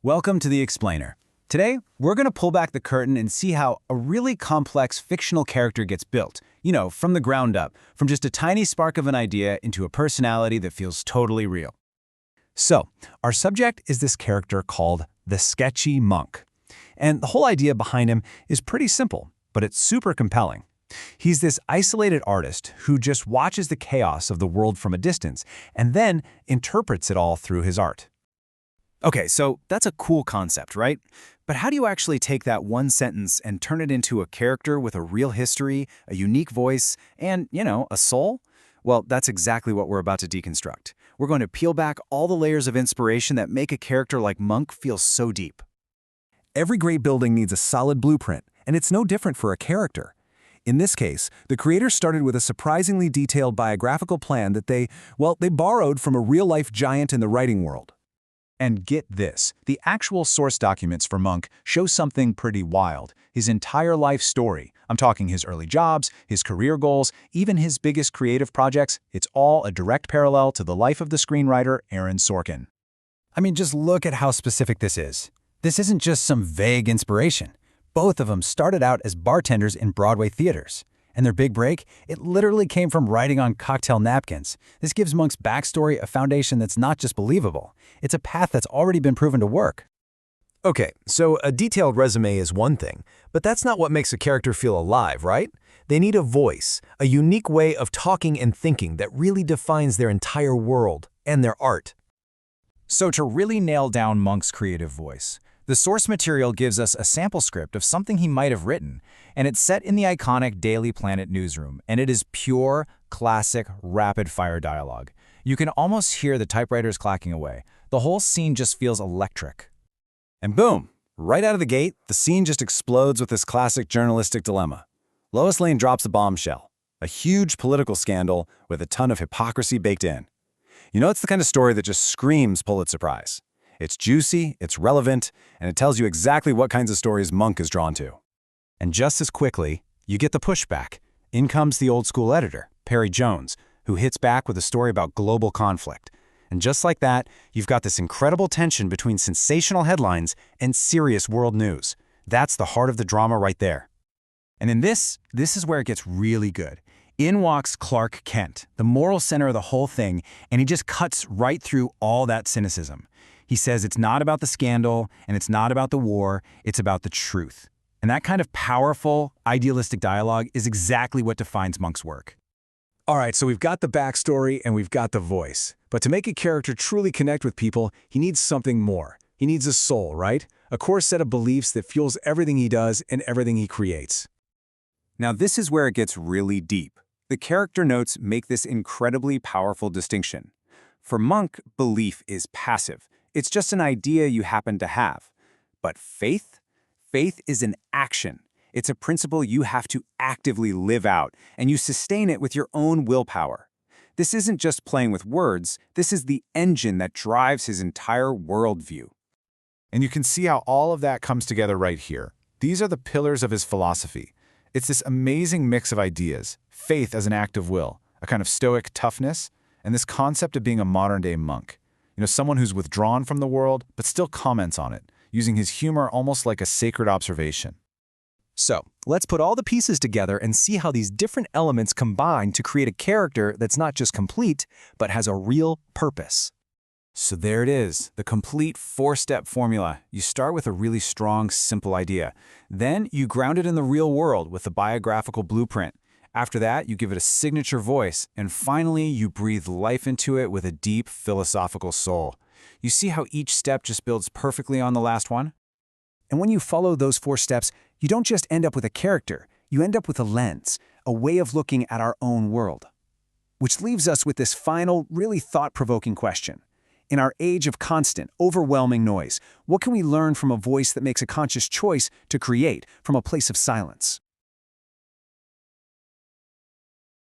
Welcome to The Explainer. Today, we're going to pull back the curtain and see how a really complex fictional character gets built, from the ground up, from just a tiny spark of an idea into a personality that feels totally real. So, our subject is this character called the Sketchy Monk. And the whole idea behind him is pretty simple, but it's super compelling. He's this isolated artist who just watches the chaos of the world from a distance and then interprets it all through his art. Okay, so that's a cool concept, right? But how do you actually take that one sentence and turn it into a character with a real history, a unique voice, and, a soul? Well, that's exactly what we're about to deconstruct. We're going to peel back all the layers of inspiration that make a character like Monk feel so deep. Every great building needs a solid blueprint, and it's no different for a character. In this case, the creators started with a surprisingly detailed biographical plan that they borrowed from a real-life giant in the writing world. And get this, the actual source documents for Monk show something pretty wild. His entire life story, I'm talking his early jobs, his career goals, even his biggest creative projects, it's all a direct parallel to the life of the screenwriter Aaron Sorkin. I mean, just look at how specific this is. This isn't just some vague inspiration. Both of them started out as bartenders in Broadway theaters. And their big break, it literally came from writing on cocktail napkins. This gives Monk's backstory a foundation that's not just believable. It's a path that's already been proven to work. Okay, so a detailed resume is one thing, but that's not what makes a character feel alive, right? They need a voice, a unique way of talking and thinking that really defines their entire world and their art. So to really nail down Monk's creative voice, the source material gives us a sample script of something he might have written, and it's set in the iconic Daily Planet newsroom, and it is pure, classic, rapid-fire dialogue. You can almost hear the typewriters clacking away. The whole scene just feels electric. And boom, right out of the gate, the scene just explodes with this classic journalistic dilemma. Lois Lane drops a bombshell, a huge political scandal with a ton of hypocrisy baked in. It's the kind of story that just screams Pulitzer Prize. It's juicy, it's relevant, and it tells you exactly what kinds of stories Monk is drawn to. And just as quickly, you get the pushback. In comes the old-school editor, Perry Jones, who hits back with a story about global conflict. And just like that, you've got this incredible tension between sensational headlines and serious world news. That's the heart of the drama right there. And in this is where it gets really good. In walks Clark Kent, the moral center of the whole thing, and he just cuts right through all that cynicism. He says it's not about the scandal, and it's not about the war, it's about the truth. And that kind of powerful, idealistic dialogue is exactly what defines Monk's work. All right, so we've got the backstory and we've got the voice. But to make a character truly connect with people, he needs something more. He needs a soul, right? A core set of beliefs that fuels everything he does and everything he creates. Now this is where it gets really deep. The character notes make this incredibly powerful distinction. For Monk, belief is passive. It's just an idea you happen to have. But faith? Faith is an action. It's a principle you have to actively live out, and you sustain it with your own willpower. This isn't just playing with words, this is the engine that drives his entire worldview. And you can see how all of that comes together right here. These are the pillars of his philosophy. It's this amazing mix of ideas, faith as an act of will, a kind of stoic toughness, and this concept of being a modern-day monk. Someone who's withdrawn from the world, but still comments on it, using his humor almost like a sacred observation. So, let's put all the pieces together and see how these different elements combine to create a character that's not just complete, but has a real purpose. So there it is, the complete four-step formula. You start with a really strong, simple idea. Then you ground it in the real world with a biographical blueprint. After that, you give it a signature voice, and finally, you breathe life into it with a deep philosophical soul. You see how each step just builds perfectly on the last one? And when you follow those 4 steps, you don't just end up with a character, you end up with a lens, a way of looking at our own world. Which leaves us with this final, really thought-provoking question. In our age of constant, overwhelming noise, what can we learn from a voice that makes a conscious choice to create from a place of silence?